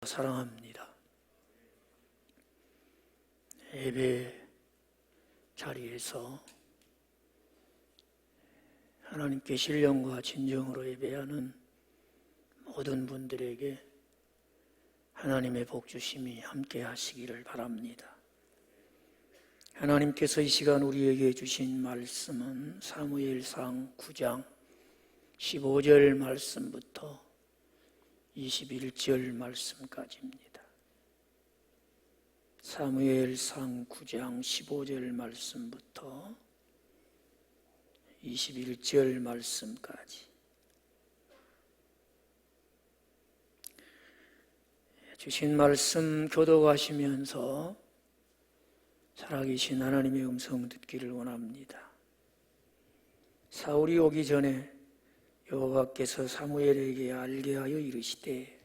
사랑합니다. 예배 자리에서 하나님께 신령과 진정으로 예배하는 모든 분들에게 하나님의 복 주심이 함께 하시기를 바랍니다. 하나님께서 이 시간 우리에게 주신 말씀은 사무엘상 9장 15절 말씀부터 21절 말씀까지입니다. 사무엘상 9장 15절 말씀부터 21절 말씀까지. 주신 말씀 교독하시면서 살아계신 하나님의 음성 듣기를 원합니다. 사울이 오기 전에 여호와께서 사무엘에게 알게 하여 이르시되,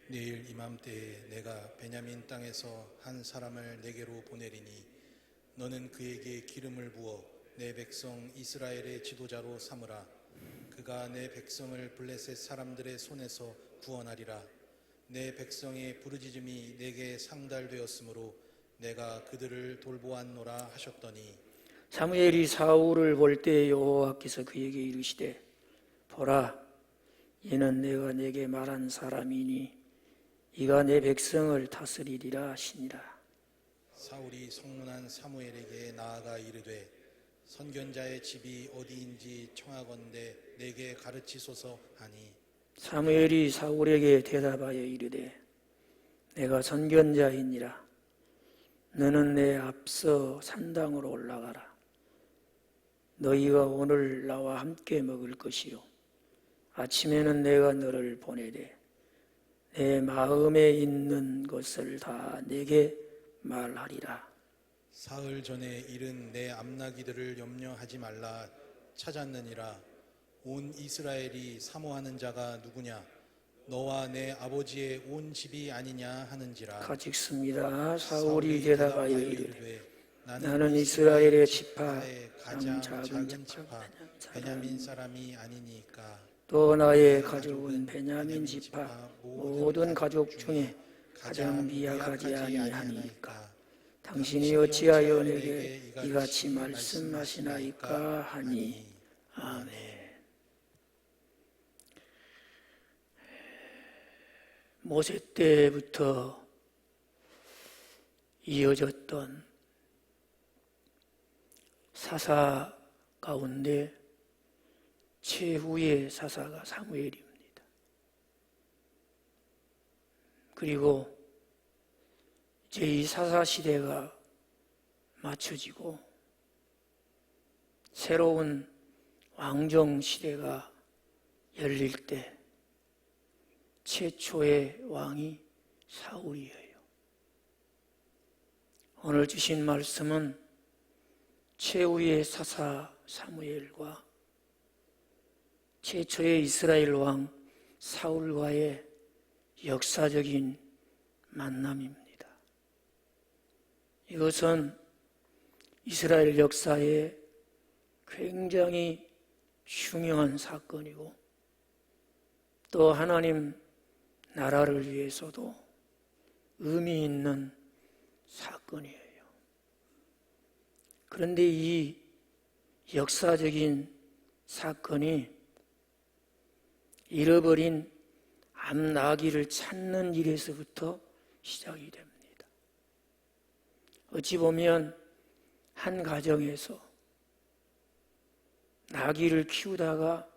내일 이맘때에 내가 베냐민 땅에서 한 사람을 내게로 보내리니 너는 그에게 기름을 부어 내 백성 이스라엘의 지도자로 삼으라. 그가 내 백성을 블레셋 사람들의 손에서 구원하리라. 내 백성의 부르짖음이 내게 상달되었으므로 내가 그들을 돌보았노라 하셨더니, 사무엘이 사울을 볼 때 여호와께서 그에게 이르시되, 보라, 이는 내가 내게 말한 사람이니 이가 내 백성을 다스리리라 하시니라. 사울이 성문한 사무엘에게 나아가 이르되, 선견자의 집이 어디인지 청하건대 내게 가르치소서 하니, 사무엘이 사울에게 대답하여 이르되, 내가 선견자이니라. 너는 내 앞서 산당으로 올라가라. 너희가 오늘 나와 함께 먹을 것이요, 아침에는 내가 너를 보내되 내 마음에 있는 것을 다 내게 말하리라. 사흘 전에 일은 내 암나기들을 염려하지 말라 찾았느니라. 온 이스라엘이 사모하는 자가 누구냐? 너와 내 아버지의 온 집이 아니냐 하는지라. 같이 읽습니다. 사울이 대답하여 이르되, 나는 이스라엘의 지파의 가장 작은 지파 베냐민 사람이 아니니까. 또 나의 가족은 베냐민 지파 모든 가족 중에 가장 미약하지 아니하니까. 당신이 어찌하여 내게 이같이 말씀하시나이까 하니. 아멘. 모세 때부터 이어졌던 사사 가운데 최후의 사사가 사무엘입니다. 그리고 이제 이 사사 시대가 맞춰지고 새로운 왕정 시대가 열릴 때 최초의 왕이 사울이에요. 오늘 주신 말씀은 최후의 사사 사무엘과 최초의 이스라엘 왕 사울과의 역사적인 만남입니다. 이것은 이스라엘 역사에 굉장히 중요한 사건이고 또 하나님 나라를 위해서도 의미 있는 사건이에요. 그런데 이 역사적인 사건이 잃어버린 암나기를 찾는 일에서부터 시작이 됩니다. 어찌 보면 한 가정에서 나귀를 키우다가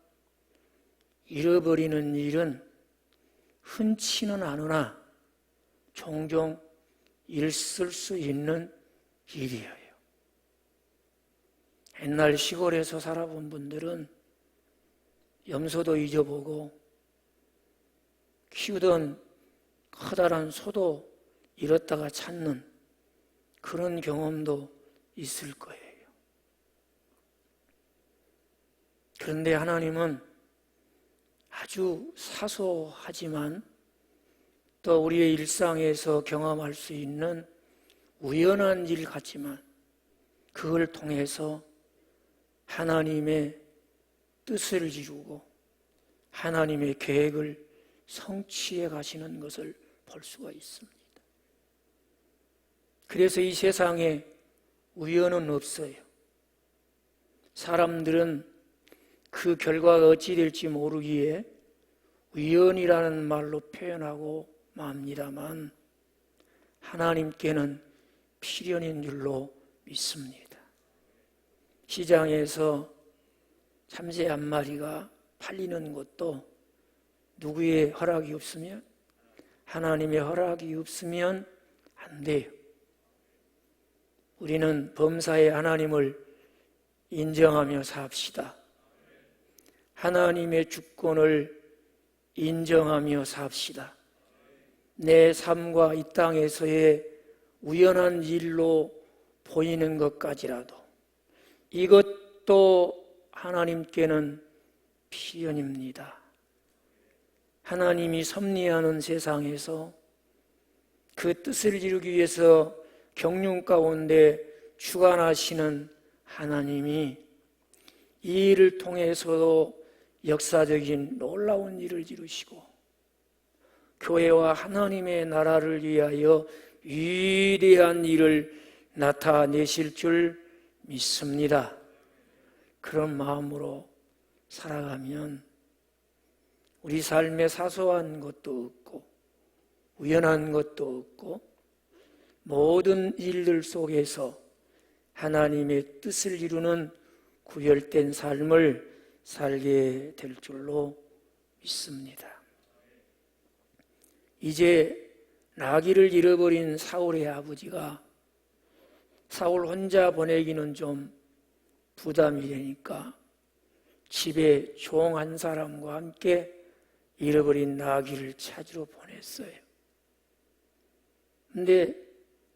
잃어버리는 일은 흔치는 않으나 종종 있을 수 있는 일이에요. 옛날 시골에서 살아본 분들은 염소도 잊어보고 키우던 커다란 소도 잃었다가 찾는 그런 경험도 있을 거예요. 그런데 하나님은 아주 사소하지만 또 우리의 일상에서 경험할 수 있는 우연한 일 같지만 그걸 통해서 하나님의 뜻을 이루고 하나님의 계획을 성취해 가시는 것을 볼 수가 있습니다. 그래서 이 세상에 우연은 없어요. 사람들은 그 결과가 어찌 될지 모르기에 우연이라는 말로 표현하고 맙니다만 하나님께는 필연인 줄로 믿습니다. 시장에서 참새 한 마리가 팔리는 것도 누구의 허락이 없으면, 하나님의 허락이 없으면 안 돼요. 우리는 범사의 하나님을 인정하며 삽시다. 하나님의 주권을 인정하며 삽시다. 내 삶과 이 땅에서의 우연한 일로 보이는 것까지라도 이것도 하나님께는 필연입니다. 하나님이 섭리하는 세상에서 그 뜻을 이루기 위해서 경륜 가운데 주관하시는 하나님이 이 일을 통해서도 역사적인 놀라운 일을 이루시고 교회와 하나님의 나라를 위하여 위대한 일을 나타내실 줄 믿습니다. 그런 마음으로 살아가면 우리 삶에 사소한 것도 없고 우연한 것도 없고 모든 일들 속에서 하나님의 뜻을 이루는 구별된 삶을 살게 될 줄로 믿습니다. 이제 나귀를 잃어버린 사울의 아버지가 사울 혼자 보내기는 좀 부담이 되니까 집에 종 한 사람과 함께 잃어버린 나귀를 찾으러 보냈어요. 근데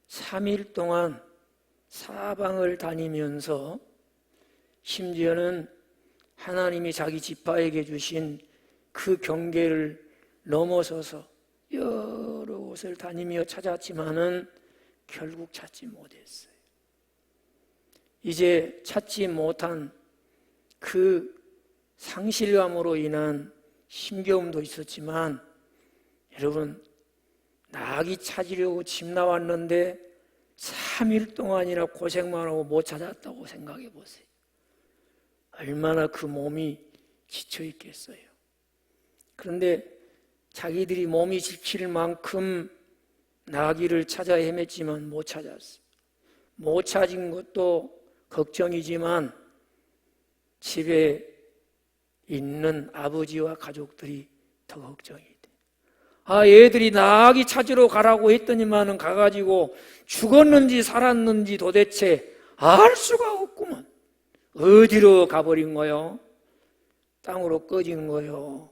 3일 동안 사방을 다니면서 심지어는 하나님이 자기 지파에게 주신 그 경계를 넘어서서 여러 곳을 다니며 찾았지만은 결국 찾지 못했어요. 이제 찾지 못한 그 상실감으로 인한 힘겨움도 있었지만 여러분, 나귀 찾으려고 집 나왔는데 3일 동안이나 고생만 하고 못 찾았다고 생각해 보세요. 얼마나 그 몸이 지쳐 있겠어요. 그런데 자기들이 몸이 지칠 만큼 나귀를 찾아 헤맸지만 못 찾았어요. 못 찾은 것도 걱정이지만 집에 있는 아버지와 가족들이 더 걱정이 돼. 얘들이 나귀 찾으러 가라고 했더니만은 가가지고 죽었는지 살았는지 도대체 알 수가 없구먼. 어디로 가버린 거요? 땅으로 꺼진 거요?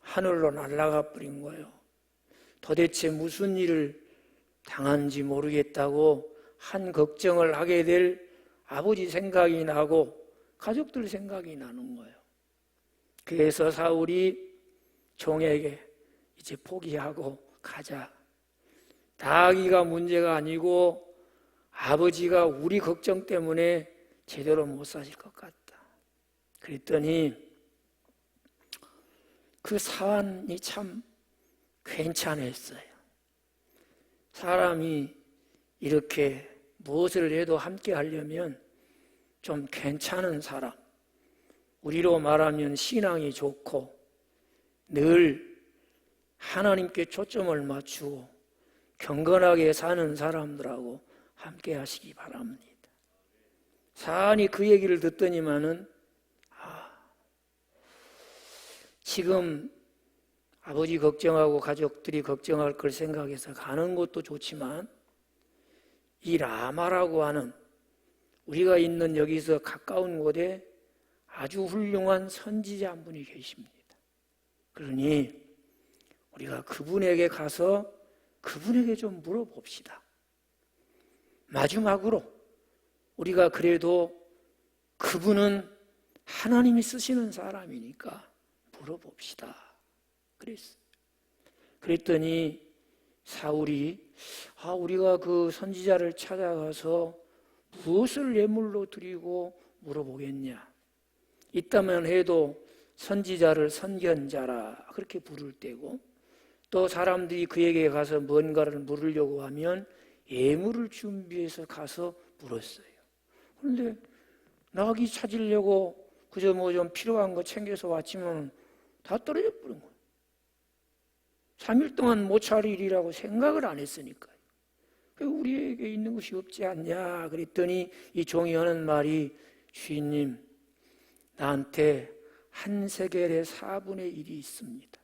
하늘로 날아가 버린 거요? 도대체 무슨 일을 당한지 모르겠다고 한 걱정을 하게 될 아버지 생각이 나고 가족들 생각이 나는 거예요. 그래서 사울이 종에게 이제 포기하고 가자. 나귀가 문제가 아니고 아버지가 우리 걱정 때문에 제대로 못 사실 것 같다. 그랬더니 그 사안이 참 괜찮았어요. 사람이 이렇게 무엇을 해도 함께 하려면 좀 괜찮은 사람, 우리로 말하면 신앙이 좋고 늘 하나님께 초점을 맞추고 경건하게 사는 사람들하고 함께 하시기 바랍니다. 사안이 그 얘기를 듣더니만은 지금 아버지 걱정하고 가족들이 걱정할 걸 생각해서 가는 것도 좋지만 이 라마라고 하는 우리가 있는 여기서 가까운 곳에 아주 훌륭한 선지자 한 분이 계십니다. 그러니 우리가 그분에게 가서 그분에게 좀 물어봅시다. 마지막으로 우리가 그래도 그분은 하나님이 쓰시는 사람이니까 물어봅시다. 그랬어요. 그랬더니 사울이 우리가 그 선지자를 찾아가서 무엇을 예물로 드리고 물어보겠냐. 있다면 해도 선지자를 선견자라 그렇게 부를 때고 또 사람들이 그에게 가서 뭔가를 물으려고 하면 예물을 준비해서 가서 물었어요. 그런데 나귀 찾으려고 그저 뭐 좀 필요한 거 챙겨서 왔지만 다 떨어져 버린 거예요. 3일 동안 못 차리리라고 생각을 안 했으니까요. 우리에게 있는 것이 없지 않냐 그랬더니 이 종이 하는 말이, 주인님, 나한테 한 세겔의 4분의 1이 있습니다.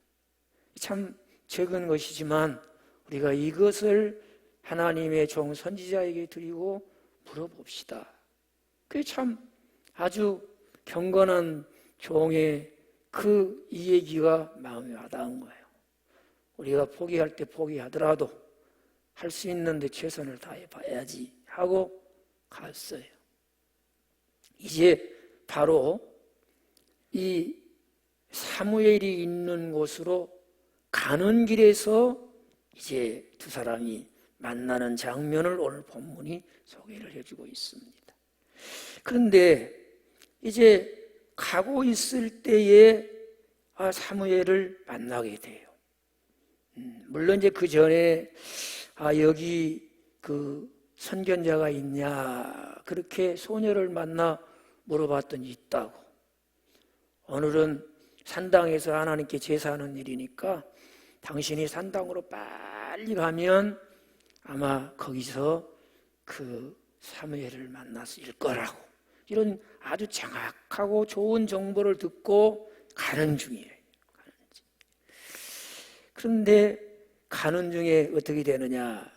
참 적은 것이지만 우리가 이것을 하나님의 종 선지자에게 드리고 물어봅시다. 그게 참 아주 경건한 종의 이 얘기가 마음에 와닿은 거예요. 우리가 포기할 때 포기하더라도 할 수 있는데 최선을 다해 봐야지 하고 갔어요. 이제 바로 이 사무엘이 있는 곳으로 가는 길에서 이제 두 사람이 만나는 장면을 오늘 본문이 소개를 해주고 있습니다. 그런데 이제 가고 있을 때에 사무엘을 만나게 돼요. 물론 이제 그 전에 여기 그 선견자가 있냐 그렇게 소녀를 만나 물어봤더니 있다고. 오늘은 산당에서 하나님께 제사하는 일이니까 당신이 산당으로 빨리 가면 아마 거기서 그 사무엘을 만났을 거라고, 이런 아주 정확하고 좋은 정보를 듣고 가는 중이에요. 그런데 가는 중에 어떻게 되느냐,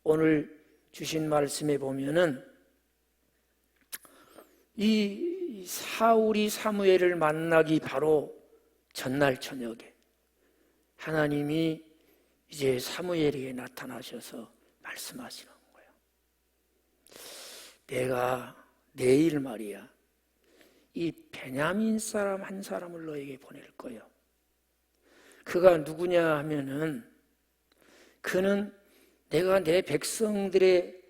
오늘 주신 말씀에 보면은 이 사울이 사무엘을 만나기 바로 전날 저녁에 하나님이 이제 사무엘에게 나타나셔서 말씀하시는 거예요. 내가 내일 말이야 이 베냐민 사람 한 사람을 너에게 보낼 거예요. 그가 누구냐 하면은 그는 내가 내 백성들의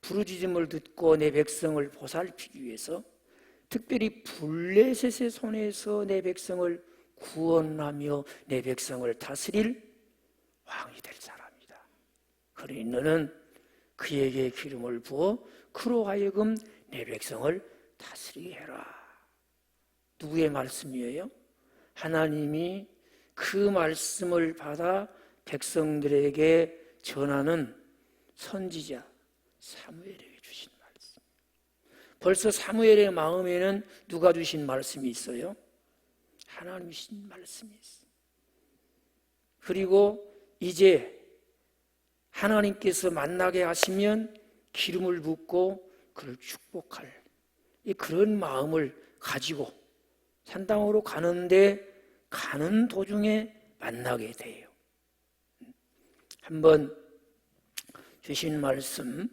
부르짖음을 듣고 내 백성을 보살피기 위해서 특별히 블레셋의 손에서 내 백성을 구원하며 내 백성을 다스릴 왕이 될 사람이다. 그러니 너는 그에게 기름을 부어 그로 하여금 내 백성을 다스리게 해라. 누구의 말씀이에요? 하나님이 그 말씀을 받아 백성들에게 전하는 선지자 사무엘에게 주신 말씀. 벌써 사무엘의 마음에는 누가 주신 말씀이 있어요? 하나님이 주신 말씀이 있어요. 그리고 이제 하나님께서 만나게 하시면 기름을 붓고 그를 축복할 그런 마음을 가지고 산당으로 가는데 가는 도중에 만나게 돼요. 한번 주신 말씀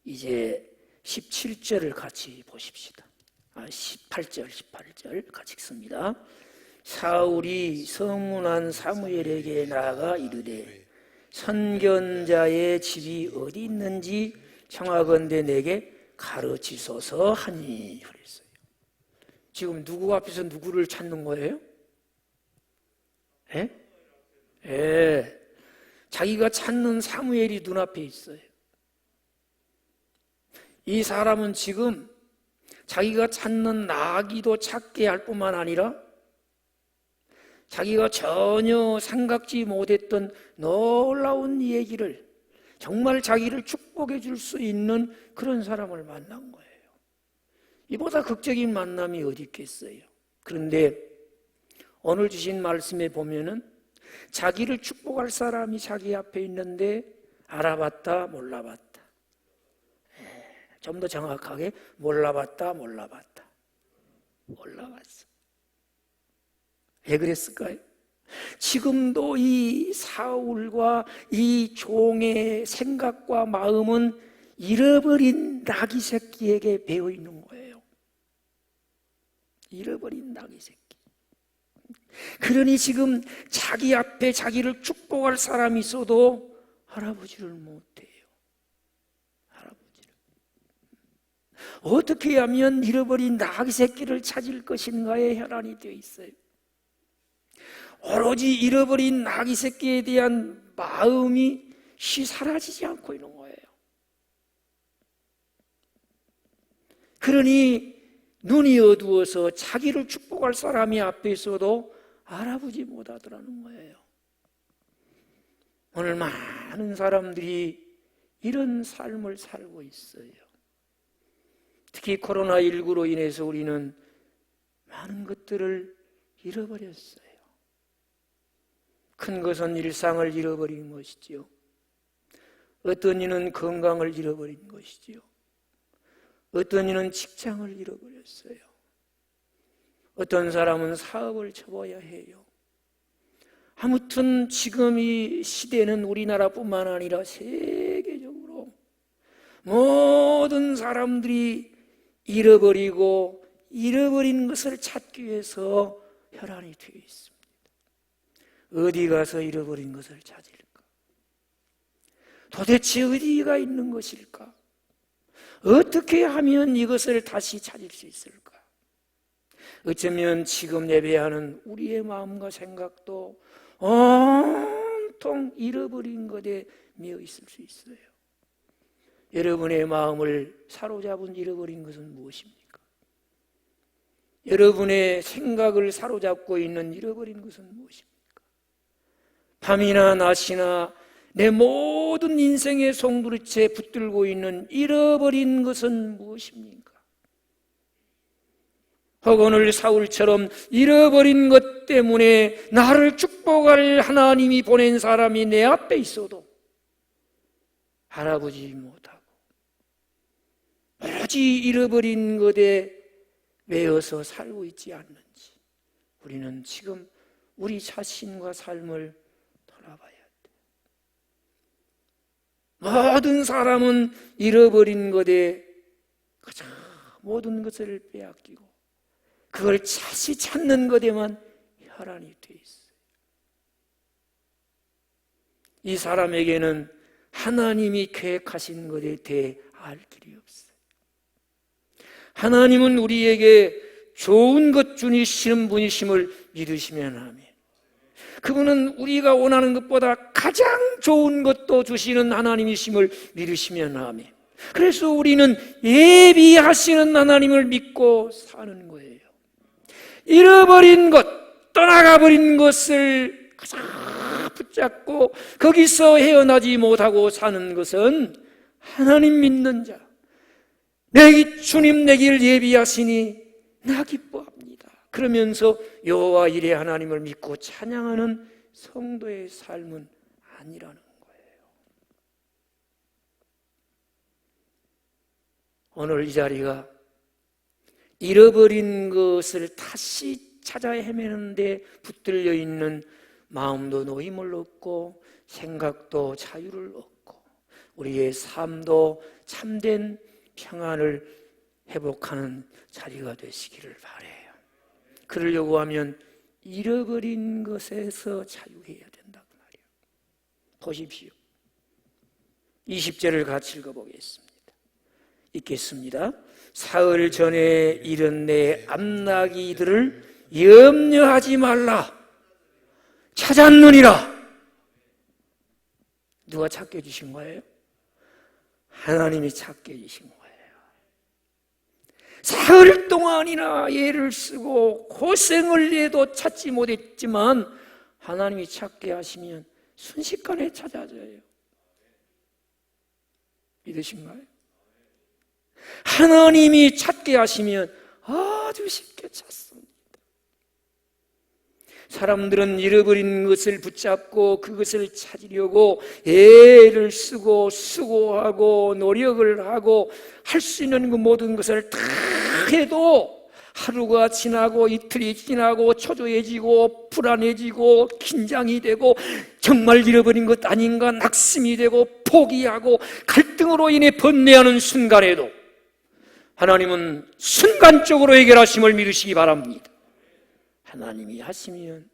이제 17절을 같이 보십시다. 18절 같이 읽습니다. 사울이 성문한 사무엘에게 나아가 이르되 선견자의 집이 어디 있는지 청하건대 내게 가르치소서 하니 그랬어요. 지금 누구 앞에서 누구를 찾는 거예요? 자기가 찾는 사무엘이 눈앞에 있어요. 이 사람은 지금 자기가 찾는 나귀도 찾게 할 뿐만 아니라 자기가 전혀 생각지 못했던 놀라운 얘기를, 정말 자기를 축복해 줄 수 있는 그런 사람을 만난 거예요. 이보다 극적인 만남이 어디 있겠어요. 그런데 오늘 주신 말씀에 보면은 자기를 축복할 사람이 자기 앞에 있는데 알아봤다 몰라봤다. 좀 더 정확하게 몰라봤다 몰라봤다. 몰라봤어. 왜 그랬을까요? 지금도 이 사울과 이 종의 생각과 마음은 잃어버린 나귀 새끼에게 배어 있는 거예요. 잃어버린 나귀 새끼. 그러니 지금 자기 앞에 자기를 축복할 사람이 있어도 알아보지를 못해요. 알아보지를. 어떻게 하면 잃어버린 나귀 새끼를 찾을 것인가에 혈안이 되어 있어요. 오로지 잃어버린 아기 새끼에 대한 마음이 사라지지 않고 있는 거예요. 그러니 눈이 어두워서 자기를 축복할 사람이 앞에 있어도 알아보지 못하더라는 거예요. 오늘 많은 사람들이 이런 삶을 살고 있어요. 특히 코로나19로 인해서 우리는 많은 것들을 잃어버렸어요. 큰 것은 일상을 잃어버린 것이지요. 어떤 이는 건강을 잃어버린 것이지요. 어떤 이는 직장을 잃어버렸어요. 어떤 사람은 사업을 접어야 해요. 아무튼 지금 이 시대는 우리나라뿐만 아니라 세계적으로 모든 사람들이 잃어버리고 잃어버린 것을 찾기 위해서 혈안이 되어 있습니다. 어디 가서 잃어버린 것을 찾을까? 도대체 어디가 있는 것일까? 어떻게 하면 이것을 다시 찾을 수 있을까? 어쩌면 지금 예배하는 우리의 마음과 생각도 온통 잃어버린 것에 매여 있을 수 있어요. 여러분의 마음을 사로잡은 잃어버린 것은 무엇입니까? 여러분의 생각을 사로잡고 있는 잃어버린 것은 무엇입니까? 밤이나 낮이나 내 모든 인생의 송두리째 붙들고 있는 잃어버린 것은 무엇입니까? 혹 오늘 사울처럼 잃어버린 것 때문에 나를 축복할 하나님이 보낸 사람이 내 앞에 있어도 알아보지 못하고 오로지 잃어버린 것에 매여서 살고 있지 않는지 우리는 지금 우리 자신과 삶을 돌아봐야 돼요. 모든 사람은 잃어버린 것에 가장 모든 것을 빼앗기고 그걸 다시 찾는 것에만 혈안이 돼 있어요. 이 사람에게는 하나님이 계획하신 것에 대해 알 길이 없어요. 하나님은 우리에게 좋은 것 주시는 분이심을 믿으시면 아멘. 그분은 우리가 원하는 것보다 가장 좋은 것도 주시는 하나님이심을 믿으시면 아멘. 그래서 우리는 예비하시는 하나님을 믿고 사는 거예요. 잃어버린 것, 떠나가버린 것을 가장 붙잡고 거기서 헤어나지 못하고 사는 것은 하나님 믿는 자, 내 주님 내 길 예비하시니 나 기뻐합니다. 그러면서 여호와 이레 하나님을 믿고 찬양하는 성도의 삶은 아니라는 거예요. 오늘 이 자리가 잃어버린 것을 다시 찾아 헤매는데 붙들려 있는 마음도 노임을 얻고 생각도 자유를 얻고 우리의 삶도 참된 평안을 회복하는 자리가 되시기를 바라요. 그러려고 하면 잃어버린 것에서 자유해야 된다고 말이에요. 보십시오. 20절을 같이 읽어보겠습니다. 읽겠습니다. 사흘 전에 이른 내 암나기들을 염려하지 말라. 찾았느니라. 누가 찾게 해주신 거예요? 하나님이 찾게 해주신 거예요. 사흘 동안이나 애를 쓰고 고생을 해도 찾지 못했지만 하나님이 찾게 하시면 순식간에 찾아져요. 믿으신가요? 하나님이 찾게 하시면 아주 쉽게 찾습니다. 사람들은 잃어버린 것을 붙잡고 그것을 찾으려고 애를 쓰고 수고하고 노력을 하고 할 수 있는 그 모든 것을 다 해도 하루가 지나고 이틀이 지나고 초조해지고 불안해지고 긴장이 되고 정말 잃어버린 것 아닌가 낙심이 되고 포기하고 갈등으로 인해 번뇌하는 순간에도 하나님은 순간적으로 해결하심을 믿으시기 바랍니다. 하나님이 하시면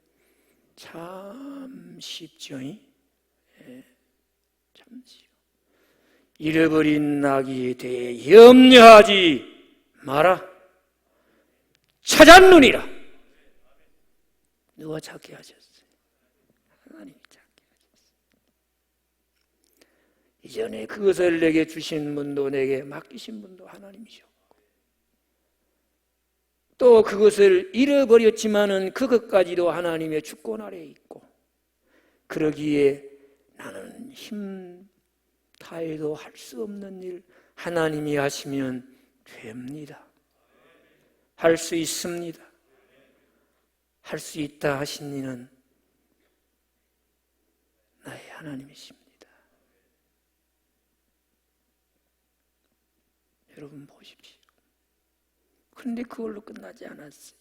참 쉽죠. 참 쉽죠. 잃어버린 나귀에 대해 염려하지 마라. 찾았느니라. 누가 찾게 하셨어요? 이전에 그것을 내게 주신 분도 내게 맡기신 분도 하나님이셨고, 또 그것을 잃어버렸지만은 그것까지도 하나님의 주권 아래에 있고, 그러기에 나는 힘 다해도 할 수 없는 일 하나님이 하시면 됩니다. 할 수 있습니다. 할 수 있다 하신 이는 나의 하나님이십니다. 여러분 보십시오. 그런데 그걸로 끝나지 않았어요.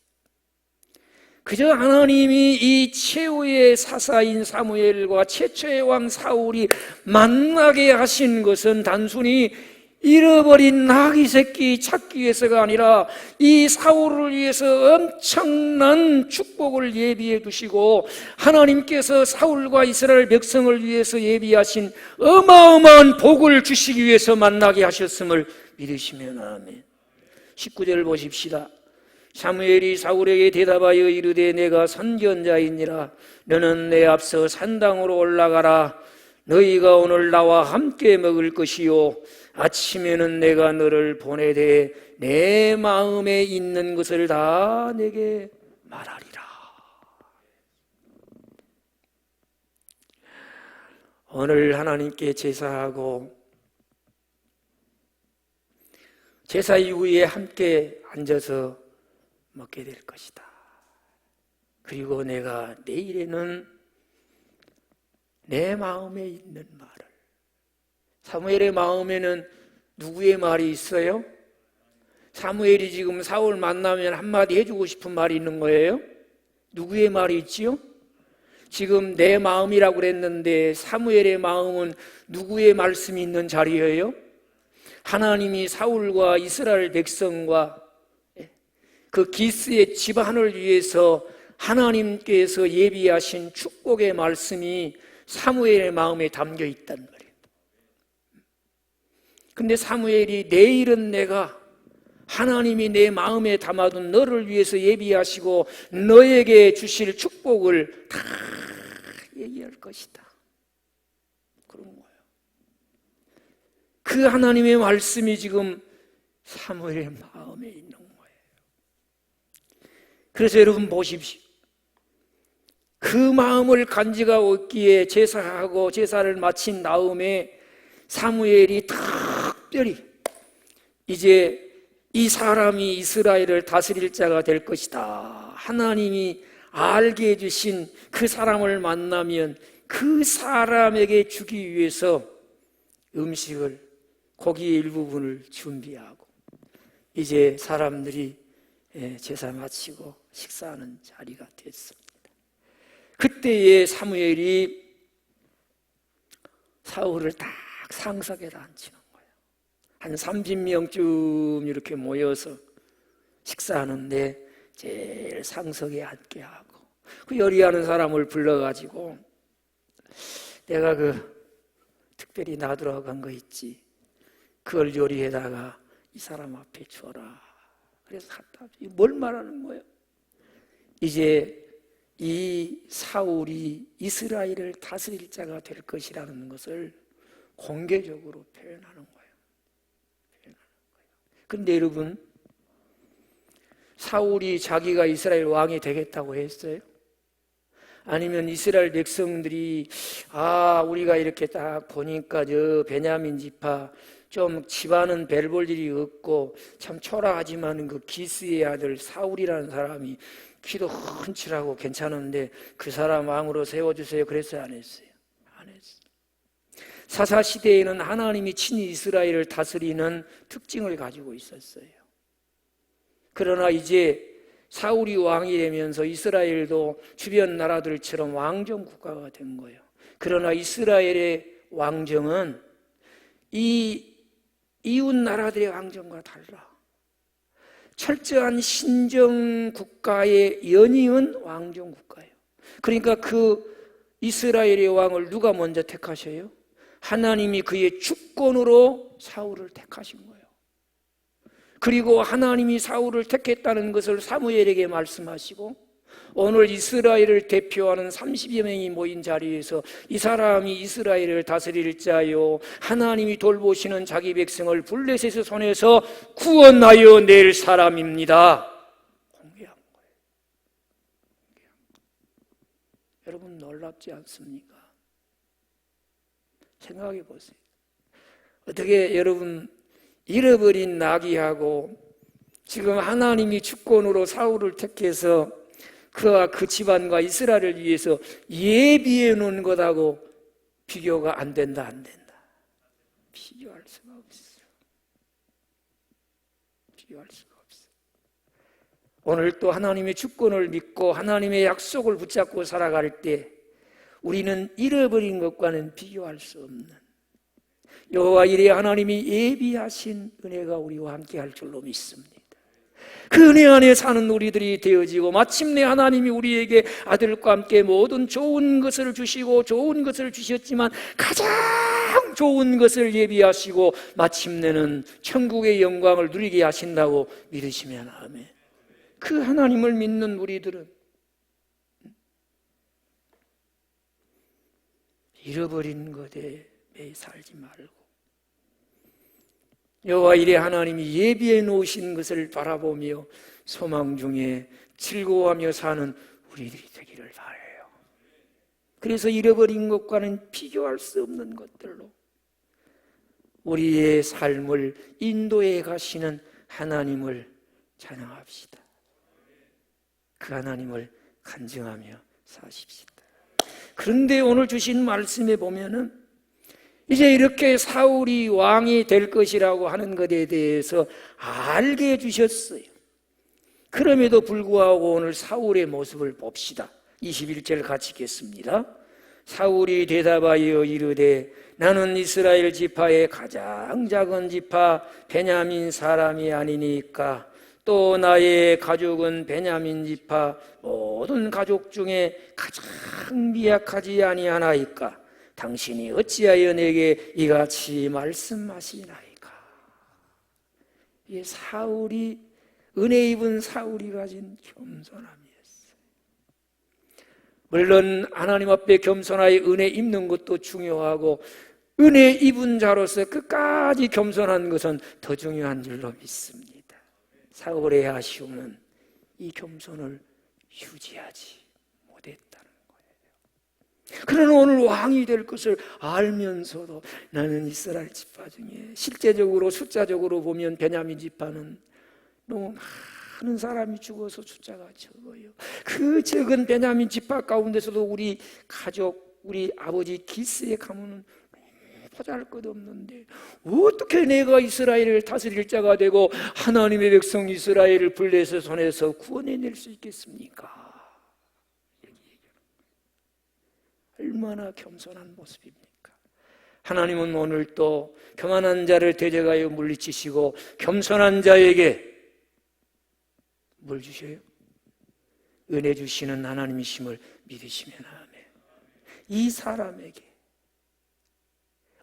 그저 하나님이 이 최후의 사사인 사무엘과 최초의 왕 사울이 만나게 하신 것은 단순히 잃어버린 나귀 새끼 찾기 위해서가 아니라 이 사울을 위해서 엄청난 축복을 예비해 두시고, 하나님께서 사울과 이스라엘 백성을 위해서 예비하신 어마어마한 복을 주시기 위해서 만나게 하셨음을 믿으시면 아멘. 19절 보십시다. 사무엘이 사울에게 대답하여 이르되 내가 선견자이니라. 너는 내 앞서 산당으로 올라가라. 너희가 오늘 나와 함께 먹을 것이요 아침에는 내가 너를 보내되 내 마음에 있는 것을 다 내게 말하리라. 오늘 하나님께 제사하고 제사 이후에 함께 앉아서 먹게 될 것이다. 그리고 내가 내일에는 내 마음에 있는 말을, 사무엘의 마음에는 누구의 말이 있어요? 사무엘이 지금 사울 만나면 한마디 해주고 싶은 말이 있는 거예요? 누구의 말이 있지요? 지금 내 마음이라고 그랬는데 사무엘의 마음은 누구의 말씀이 있는 자리예요? 하나님이 사울과 이스라엘 백성과 그 기스의 집안을 위해서 하나님께서 예비하신 축복의 말씀이 사무엘의 마음에 담겨 있단 말이에요. 근데 사무엘이 내일은 내가 하나님이 내 마음에 담아둔 너를 위해서 예비하시고 너에게 주실 축복을 다 얘기할 것이다. 그런 거예요. 그 하나님의 말씀이 지금 사무엘의 마음에 있는 거예요. 그래서 여러분 보십시오. 그 마음을 간직하기에 제사하고 제사를 마친 다음에 사무엘이 특별히 이제 이 사람이 이스라엘을 다스릴 자가 될 것이다, 하나님이 알게 해주신 그 사람을 만나면 그 사람에게 주기 위해서 음식을, 고기의 일부분을 준비하고 이제 사람들이 제사 마치고 식사하는 자리가 됐습니다. 그때에 사무엘이 사울을 딱 상석에다 앉히는 거예요. 한 30명쯤 이렇게 모여서 식사하는데 제일 상석에 앉게 하고 그 요리하는 사람을 불러가지고 내가 그 특별히 놔두러 간 거 있지, 그걸 요리에다가 이 사람 앞에 줘라. 그래서 갖다. 뭘 말하는 거예요? 이제 이 사울이 이스라엘을 다스릴 자가 될 것이라는 것을 공개적으로 표현하는 거예요. 그런데 여러분, 사울이 자기가 이스라엘 왕이 되겠다고 했어요? 아니면 이스라엘 백성들이 우리가 이렇게 딱 보니까 저 베냐민 지파 좀 집안은 별 볼 일이 없고 참 초라하지만 그 기스의 아들 사울이라는 사람이 키도 흔칠하고 괜찮은데 그 사람 왕으로 세워주세요, 그랬어요? 안 했어요? 안 했어요. 사사시대에는 하나님이 친히 이스라엘을 다스리는 특징을 가지고 있었어요. 그러나 이제 사울이 왕이 되면서 이스라엘도 주변 나라들처럼 왕정 국가가 된 거예요. 그러나 이스라엘의 왕정은 이 이웃 나라들의 왕정과 달라. 철저한 신정 국가의 연이은 왕정 국가예요. 그러니까 그 이스라엘의 왕을 누가 먼저 택하셔요? 하나님이 그의 주권으로 사울을 택하신 거예요. 그리고 하나님이 사울을 택했다는 것을 사무엘에게 말씀하시고 오늘 이스라엘을 대표하는 30여 명이 모인 자리에서 이 사람이 이스라엘을 다스릴 자요, 하나님이 돌보시는 자기 백성을 블레셋의 손에서 구원하여 낼 사람입니다. 공개한 거예요. 여러분 놀랍지 않습니까? 생각해 보세요. 어떻게 여러분 잃어버린 나귀하고 지금 하나님이 주권으로 사울을 택해서 그와 그 집안과 이스라엘을 위해서 예비해 놓은 것하고 비교가 안 된다, 안 된다. 비교할 수가 없어요. 비교할 수가 없어요. 오늘 또 하나님의 주권을 믿고 하나님의 약속을 붙잡고 살아갈 때 우리는 잃어버린 것과는 비교할 수 없는 여호와 이레 하나님이 예비하신 은혜가 우리와 함께 할 줄로 믿습니다. 그 은혜 안에 사는 우리들이 되어지고 마침내 하나님이 우리에게 아들과 함께 모든 좋은 것을 주시고 좋은 것을 주셨지만 가장 좋은 것을 예비하시고 마침내는 천국의 영광을 누리게 하신다고 믿으시면 아멘. 그 하나님을 믿는 우리들은 잃어버린 것에 매여 살지 말고 여호와 이레 하나님이 예비해 놓으신 것을 바라보며 소망 중에 즐거워하며 사는 우리들이 되기를 바라요. 그래서 잃어버린 것과는 비교할 수 없는 것들로 우리의 삶을 인도해 가시는 하나님을 찬양합시다. 그 하나님을 간증하며 사십시다. 그런데 오늘 주신 말씀에 보면은 이제 이렇게 사울이 왕이 될 것이라고 하는 것에 대해서 알게 해주셨어요. 그럼에도 불구하고 오늘 사울의 모습을 봅시다. 21절 같이 읽겠습니다. 사울이 대답하여 이르되 나는 이스라엘 지파의 가장 작은 지파 베냐민 사람이 아니니까 또 나의 가족은 베냐민 지파 모든 가족 중에 가장 미약하지 아니하나이까 당신이 어찌하여 내게 이같이 말씀하시나이까. 이 사울이 은혜 입은 사울이 가진 겸손함이었어요. 물론 하나님 앞에 겸손하여 은혜 입는 것도 중요하고 은혜 입은 자로서 끝까지 겸손한 것은 더 중요한 줄로 믿습니다. 사울의 아쉬움은 이 겸손을 유지하지 못했다는 거예요. 그러나 오늘 왕이 될 것을 알면서도 나는 이스라엘 지파 중에 실제적으로 숫자적으로 보면 베냐민 지파는 너무 많은 사람이 죽어서 숫자가 적어요. 그 적은 베냐민 지파 가운데서도 우리 가족, 우리 아버지 기스의 가문은 보잘것없는데 어떻게 내가 이스라엘을 다스릴 자가 되고 하나님의 백성 이스라엘을 블레셋 손에서 구원해낼 수 있겠습니까? 얼마나 겸손한 모습입니까? 하나님은 오늘 또 교만한 자를 대적하여 물리치시고 겸손한 자에게 뭘 주셔요? 은혜 주시는 하나님이심을 믿으시면 아멘. 이 사람에게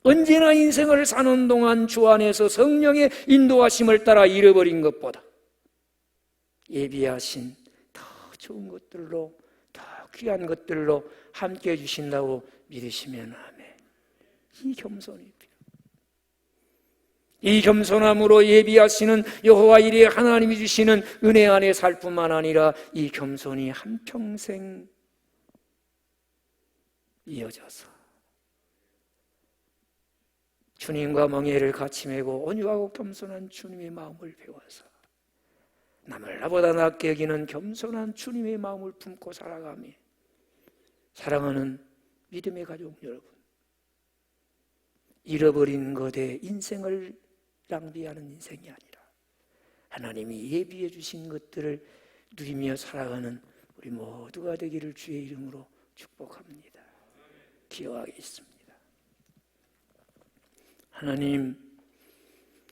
언제나 인생을 사는 동안 주 안에서 성령의 인도하심을 따라 잃어버린 것보다 예비하신 더 좋은 것들로, 더 귀한 것들로 함께 해주신다고 믿으시면 아멘. 이 겸손이 필요합니다. 이 겸손함으로 예비하시는 여호와 이레 하나님이 주시는 은혜 안에 살 뿐만 아니라 이 겸손이 한평생 이어져서 주님과 멍에를 같이 메고 온유하고 겸손한 주님의 마음을 배워서 남을 나보다 낫게 여기는 겸손한 주님의 마음을 품고 살아가며 사랑하는 믿음의 가족 여러분, 잃어버린 것에 인생을 낭비하는 인생이 아니라 하나님이 예비해 주신 것들을 누리며 살아가는 우리 모두가 되기를 주의 이름으로 축복합니다. 기도하겠습니다. 하나님,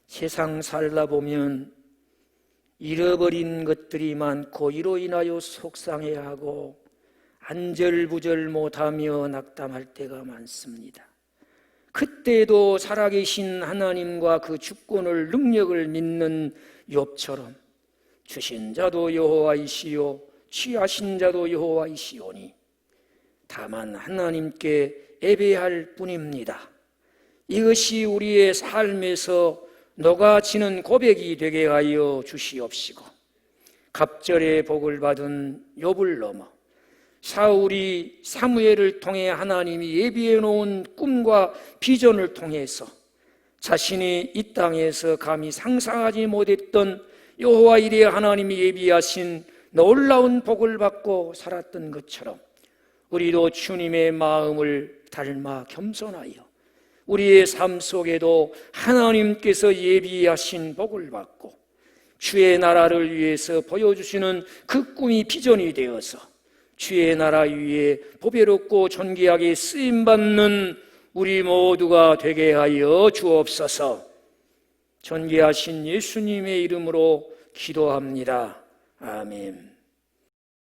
세상 살다 보면 잃어버린 것들이 많고 이로 인하여 속상해하고 안절부절 못하며 낙담할 때가 많습니다. 그때도 살아계신 하나님과 그 주권을 능력을 믿는 욥처럼 주신 자도 여호와이시요 취하신 자도 여호와이시오니 다만 하나님께 예배할 뿐입니다. 이것이 우리의 삶에서 녹아지는 고백이 되게 하여 주시옵시고, 갑절의 복을 받은 욥을 넘어 사울이 사무엘을 통해 하나님이 예비해 놓은 꿈과 비전을 통해서 자신이 이 땅에서 감히 상상하지 못했던 여호와 이레 하나님이 예비하신 놀라운 복을 받고 살았던 것처럼 우리도 주님의 마음을 닮아 겸손하여 우리의 삶 속에도 하나님께서 예비하신 복을 받고 주의 나라를 위해서 보여주시는 그 꿈이 비전이 되어서 주의 나라 위에 보배롭고 존귀하게 쓰임받는 우리 모두가 되게 하여 주옵소서. 존귀하신 예수님의 이름으로 기도합니다. 아멘.